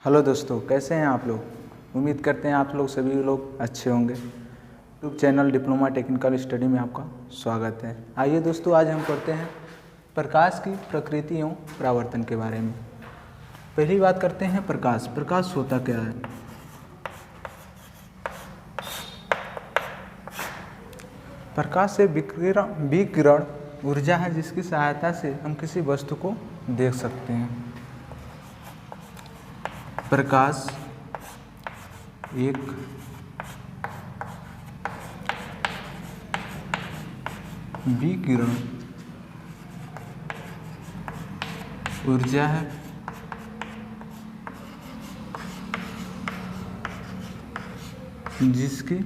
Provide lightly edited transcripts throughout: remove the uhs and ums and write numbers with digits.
Hello दोस्तों, कैसे हैं आप लोग। उम्मीद करते हैं आप लोग सभी लोग अच्छे होंगे। YouTube channel diploma technical study में आपका स्वागत है। आइए दोस्तों, आज हम पढ़ते हैं प्रकाश की प्रकृति एवं परावर्तन के बारे में। पहली बात करते हैं प्रकाश। प्रकाश होता क्या है। प्रकाश से विकिरण ऊर्जा है जिसकी सहायता से हम किसी वस्तु को देख सकते हैं। प्रकाश एक विकिरण ऊर्जा है जिसकी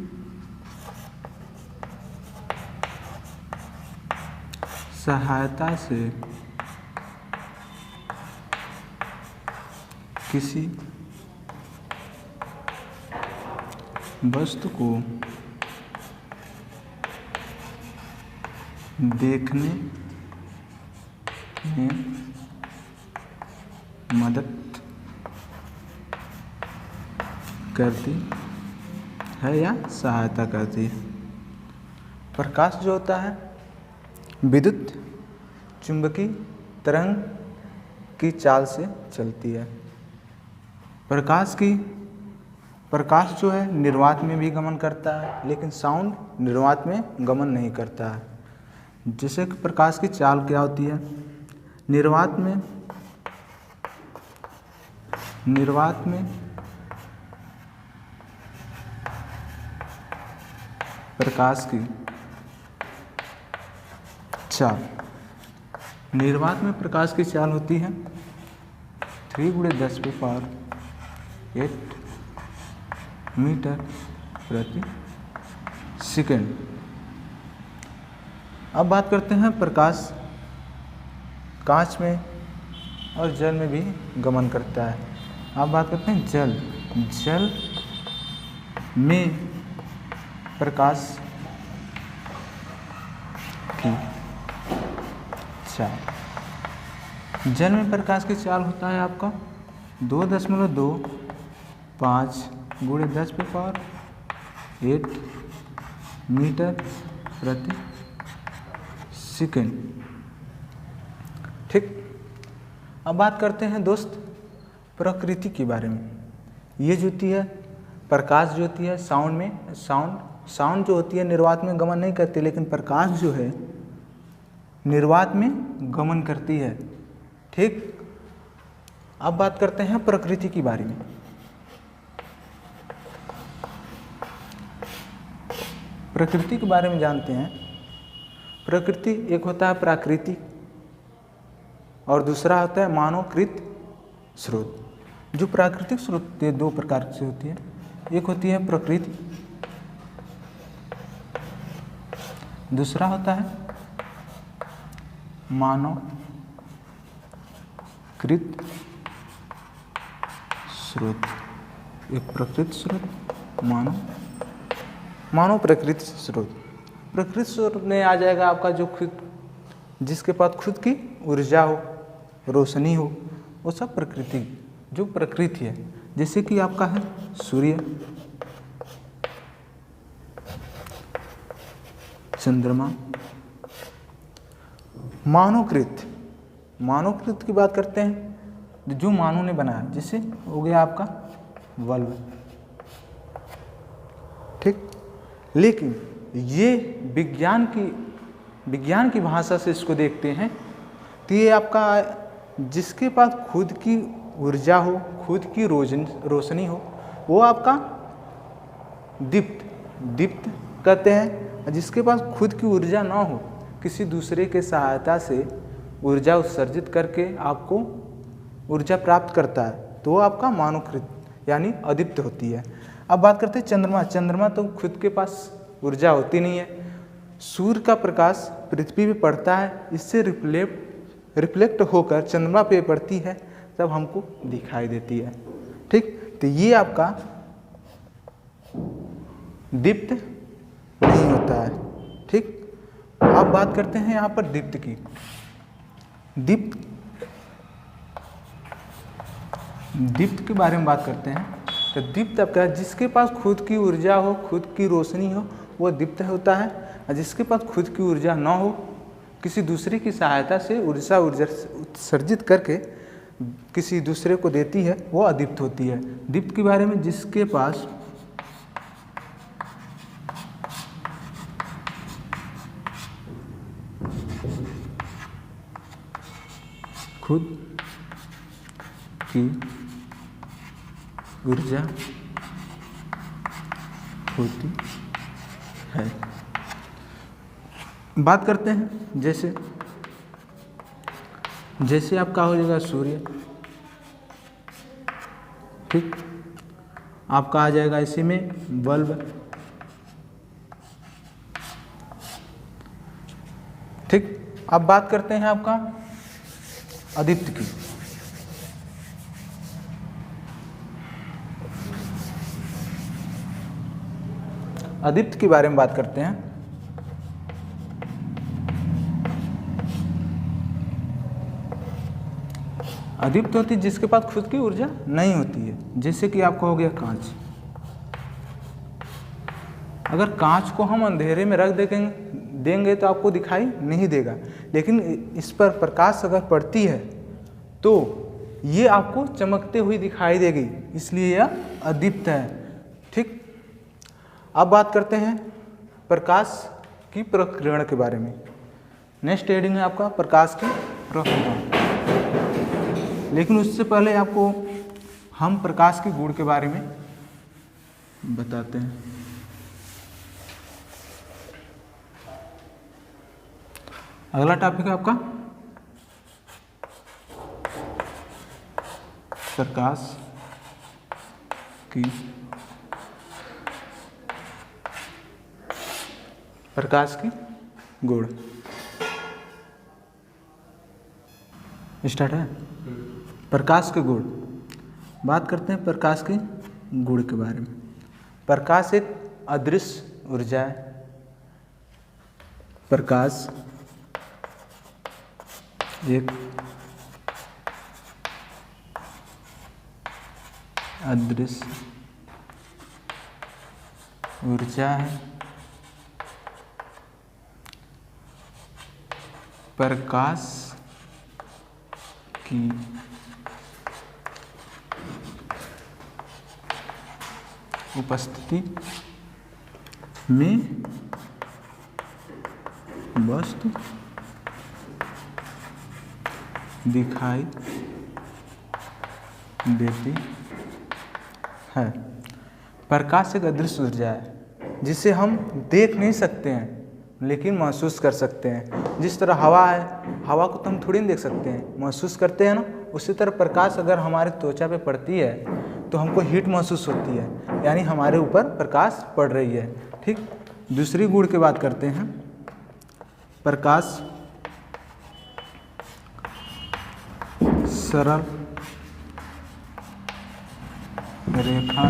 सहायता से किसी वस्तु को देखने में मदद करती है या सहायता करती है। प्रकाश जो होता है विद्युत चुंबकीय तरंग की चाल से चलती है। प्रकाश जो है निर्वात में भी गमन करता है, लेकिन साउंड निर्वात में गमन नहीं करता है। जैसे कि प्रकाश की चाल क्या होती है। निर्वात में प्रकाश की चाल होती है 3×10⁸ मीटर प्रति सेकंड। अब बात करते हैं प्रकाश कांच में और जल में भी गमन करता है। अब बात करते हैं जल में प्रकाश की चाल। जल में प्रकाश की चाल होता है आपका 2.25×10⁸ मीटर प्रति सेकंड। ठीक। अब बात करते हैं दोस्त प्रकृति के बारे में। ये जो होती है प्रकाश जो होती है साउंड जो होती है निर्वात में गमन नहीं करती, लेकिन प्रकाश जो है निर्वात में गमन करती है। ठीक। अब बात करते हैं प्रकृति के बारे में। प्रकृति के बारे में जानते हैं। प्रकृति एक होता है प्राकृतिक और दूसरा होता है मानवकृत स्रोत। जो प्राकृतिक स्रोत होती है दो प्रकार से होती है। एक होती है प्रकृति, दूसरा होता है मानवकृत स्रोत। एक प्रकृति स्रोत, मानव प्रकृति स्रोत। प्रकृति स्रोत में आ जाएगा आपका जिसके पास खुद की ऊर्जा हो, रोशनी हो, वो सब प्रकृति है। जैसे कि आपका है सूर्य, चंद्रमा। मानवकृत की बात करते हैं जो मानव ने बनाया, जिससे हो गया आपका बल्ब। ठीक। लेकिन ये विज्ञान की भाषा से इसको देखते हैं तो ये आपका जिसके पास खुद की ऊर्जा हो, खुद की रोशनी हो, वो आपका दीप्त कहते हैं। जिसके पास खुद की ऊर्जा ना हो, किसी दूसरे के सहायता से ऊर्जा उत्सर्जित करके आपको ऊर्जा प्राप्त करता है, तो वो आपका मानवकृत यानी अदीप्त होती है। अब बात करते हैं चंद्रमा तो खुद के पास ऊर्जा होती नहीं है। सूर्य का प्रकाश पृथ्वी पे पड़ता है, इससे रिफ्लेक्ट होकर चंद्रमा पे पड़ती है, तब हमको दिखाई देती है। ठीक। तो ये आपका दीप्त नहीं होता है। ठीक। अब बात करते हैं यहाँ पर दीप्त की। दीप्त दीप्त के बारे में बात करते हैं। तो दीप्त आपका जिसके पास खुद की ऊर्जा हो, खुद की रोशनी हो, वो दीप्त होता है। और जिसके पास खुद की ऊर्जा ना हो, किसी दूसरे की सहायता से ऊर्जा उत्सर्जित करके किसी दूसरे को देती है, वो अदीप्त होती है। दीप्त के बारे में जिसके पास खुद की ऊर्जा होती है। बात करते हैं जैसे आपका हो जाएगा सूर्य, ठीक, आपका आ जाएगा इसी में बल्ब, ठीक। अब बात करते हैं आपका अदीप्त की। अदीप्त के बारे में बात करते हैं। अदीप्त होती है जिसके पास खुद की ऊर्जा नहीं होती है। जैसे कि आपको हो गया कांच। अगर कांच को हम अंधेरे में रख देंगे तो आपको दिखाई नहीं देगा, लेकिन इस पर प्रकाश अगर पड़ती है तो ये आपको चमकते हुए दिखाई देगी, इसलिए यह अदीप्त है, ठीक। अब बात करते हैं प्रकाश की प्रकीर्णन के बारे में। नेक्स्ट हेडिंग है आपका प्रकाश की प्रकीर्णन। लेकिन उससे पहले आपको हम प्रकाश के गुण के बारे में बताते हैं। अगला टॉपिक है आपका प्रकाश की गुण। स्टार्ट है। प्रकाश के गुण। बात करते हैं प्रकाश के गुण के बारे में। प्रकाश एक अदृश्य ऊर्जा है। प्रकाश एक अदृश्य ऊर्जा है। प्रकाश की उपस्थिति में वस्तु दिखाई देती है। प्रकाश एक अदृश्य ऊर्जा है जिसे हम देख नहीं सकते हैं लेकिन महसूस कर सकते हैं। जिस तरह हवा है, हवा को तो हम थोड़ी नहीं देख सकते हैं, महसूस करते हैं ना। उसी तरह प्रकाश अगर हमारे त्वचा पे पड़ती है तो हमको हीट महसूस होती है, यानी हमारे ऊपर प्रकाश पड़ रही है, ठीक। दूसरी गुण की बात करते हैं। प्रकाश सरल रेखा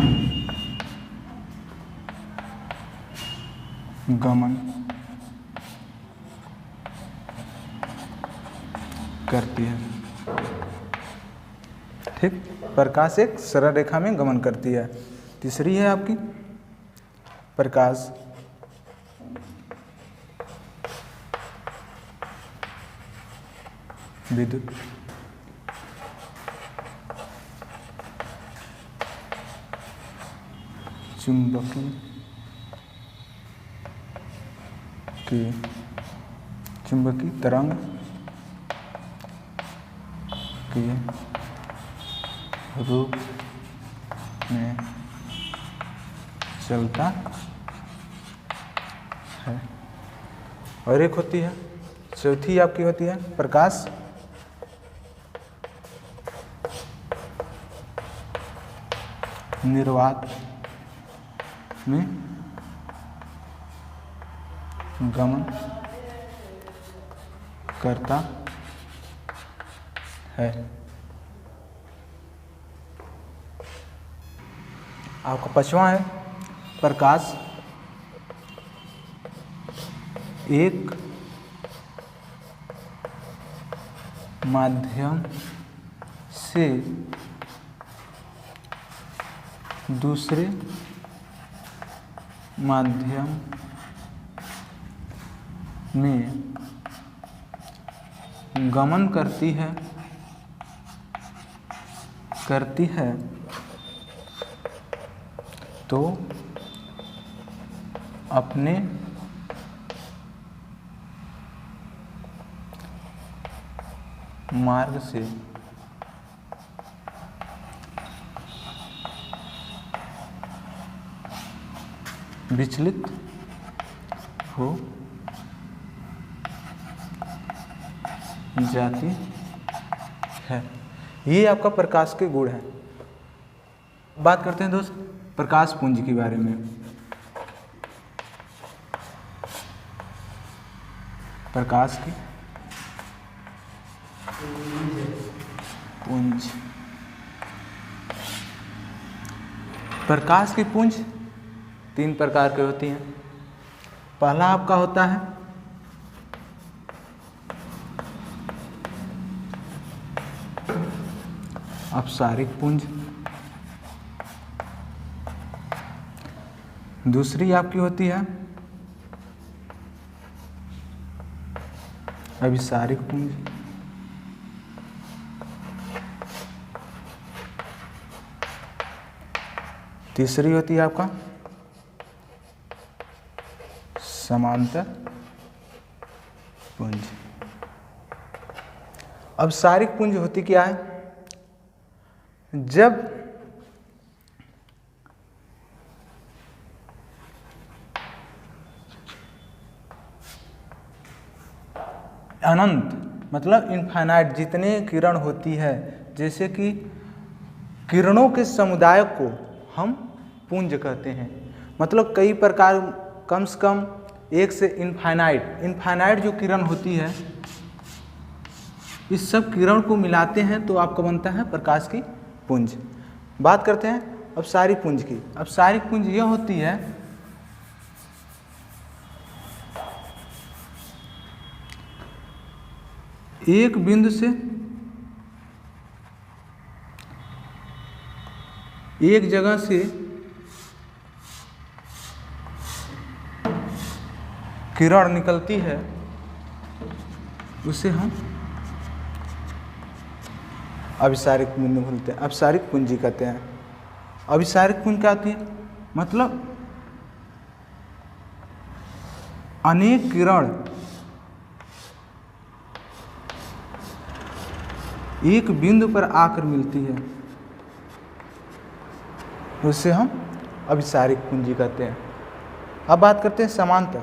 गमन करती है, ठीक। प्रकाश एक सरल रेखा में गमन करती है। तीसरी है आपकी प्रकाश विद्युत चुंबकीय तरंग के रूप में चलता है। और एक होती है, चौथी आपकी होती है प्रकाश निर्वात में गमन करता है। आपका पांचवा है प्रकाश एक माध्यम से दूसरे माध्यम में गमन करती है तो अपने मार्ग से विचलित हो जाती है। ये आपका प्रकाश के गुण है। बात करते हैं दोस्त प्रकाश पुंज के बारे में। प्रकाश की पुंज। प्रकाश की पुंज 3 प्रकार की होती हैं। पहला आपका होता है अपसारिक पुंज। दूसरी आपकी होती है अभिसारिक पुंज। तीसरी होती है आपका समांतर पुंज। अभिसारिक पुंज होती क्या है? जब अनंत मतलब इनफाइनाइट जितने किरण होती है, जैसे कि किरणों के समुदाय को हम पुंज कहते हैं। मतलब कई प्रकार, कम से कम 1 से इनफाइनाइट जो किरण होती है, इस सब किरण को मिलाते हैं तो आपका बनता है प्रकाश की पुंज। बात करते हैं अपसारिक पुंज की। अपसारिक पुंज यह होती है एक बिंदु से एक जगह से किरण निकलती है, उसे हम अभिसारिक पुंज बोलते हैं, अपसारिक पुंजी कहते हैं। अभिसारिक पुंज क्या होती है? मतलब अनेक किरण एक बिंदु पर आकर मिलती है, उसे हम अभिसारिक पुंजी कहते हैं। अब बात करते हैं समांतर,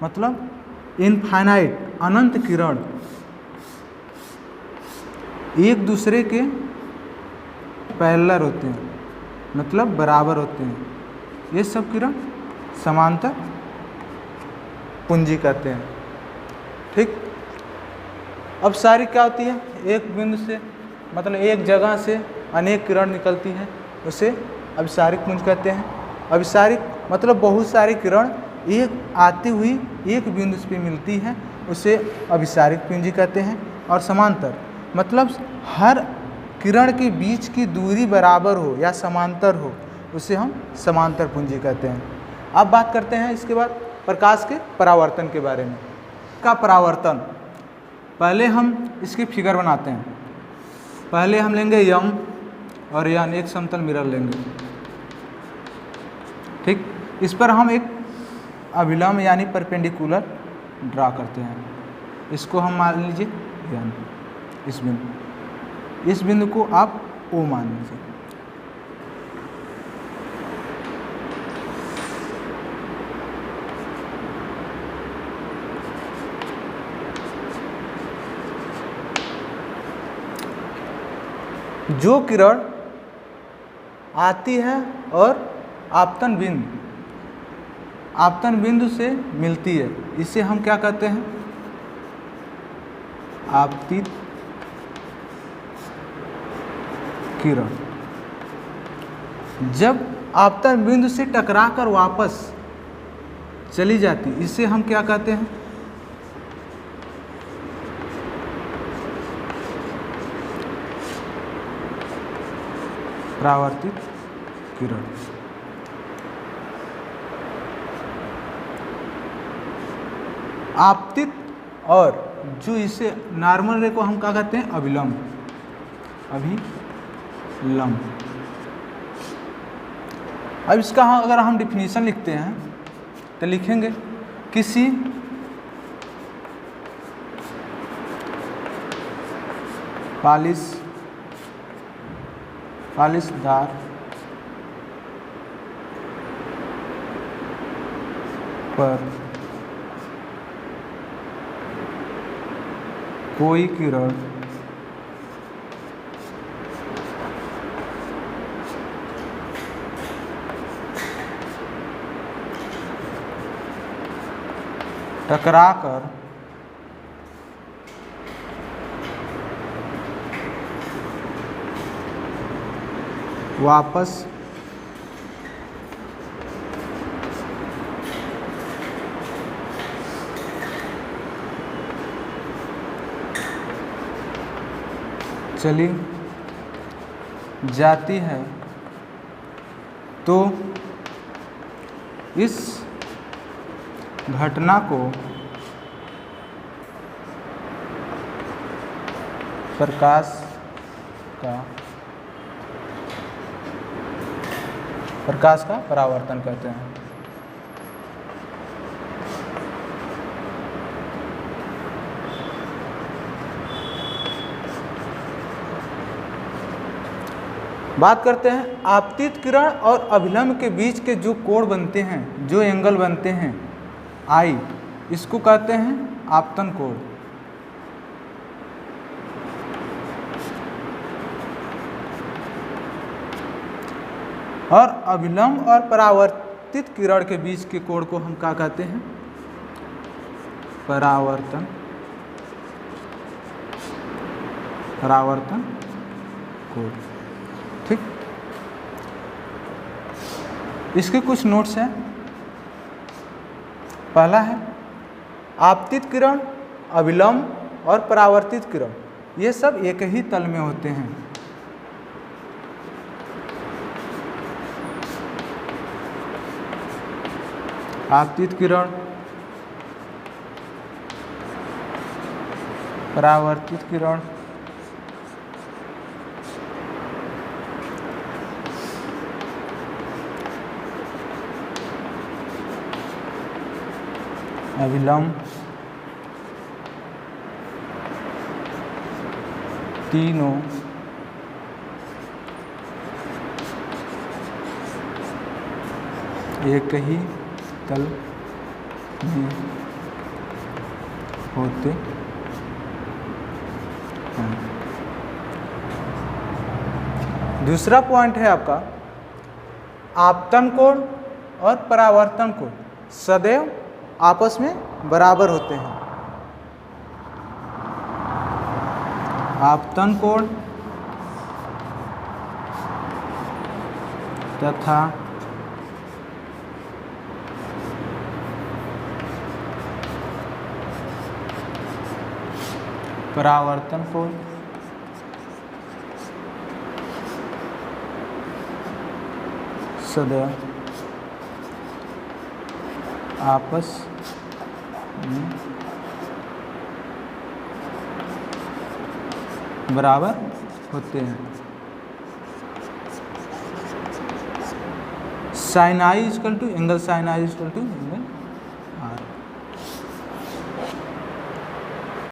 मतलब इनफाइनाइट अनंत किरण एक दूसरे के पैरेलल होते हैं, मतलब बराबर होते हैं। ये सब किरण समांतर पुंजी कहते हैं। ठीक। अपसारिक क्या होती है? एक बिंदु से मतलब एक जगह से अनेक किरण निकलती है, उसे अभिसारिक पुंज कहते हैं। अभिसारिक मतलब बहुत सारी किरण एक आती हुई एक बिंदु पे मिलती है, उसे अभिसारिक पुंजी कहते हैं। और समांतर मतलब हर किरण के बीच की दूरी बराबर हो या समांतर हो, उसे हम समांतर पुंजी कहते हैं। अब बात करते हैं इसके बाद प्रकाश के परावर्तन के बारे में। का परावर्तन, पहले हम इसकी फिगर बनाते हैं। पहले हम लेंगे यम और यान, एक समतल मिरर लेंगे। ठीक। इस पर हम एक अभिलंब यानी परपेंडिकुलर ड्रा करते हैं। इसको हम मान लीजिए यान, इस बिंदु को आप ओ मान लीजिए। जो किरण आती है और आपतन बिंदु से मिलती है, इसे हम क्या कहते हैं? आपतित किरण। जब आपतन बिंदु से टकराकर वापस चली जाती, इसे हम क्या कहते हैं? परावर्तित किरण। आपतित और जो इसे नॉर्मल रे को हम क्या कहते हैं, अभिलंब। अभिलंब। अब इसका अगर हम डिफिनीशन लिखते हैं तो लिखेंगे किसी पालिशदार पर कोई किरण टकराकर वापस चली जाती है तो इस घटना को प्रकाश का परावर्तन कहते हैं। बात करते हैं आपतित किरण और अभिलंब के बीच के जो कोण बनते हैं, जो एंगल बनते हैं आई, इसको कहते हैं आपतन कोण। और अभिलंब और परावर्तित किरण के बीच के कोण को हम क्या कहते हैं, परावर्तन कोण। ठीक, इसके कुछ नोट्स हैं। पहला है आपतित किरण, अभिलंब और परावर्तित किरण ये सब एक ही तल में होते हैं। आपतित किरण, परावर्तित किरण, अभिलंब, तीनों एक ही तल में होते हैं। दूसरा पॉइंट है आपका आपतन कोण और परावर्तन कोण सदैव आपस में बराबर होते हैं। आपतन कोण तथा परावर्तन कोण सदैव आपस में बराबर होते हैं। Sine I equal to angle sine I equal to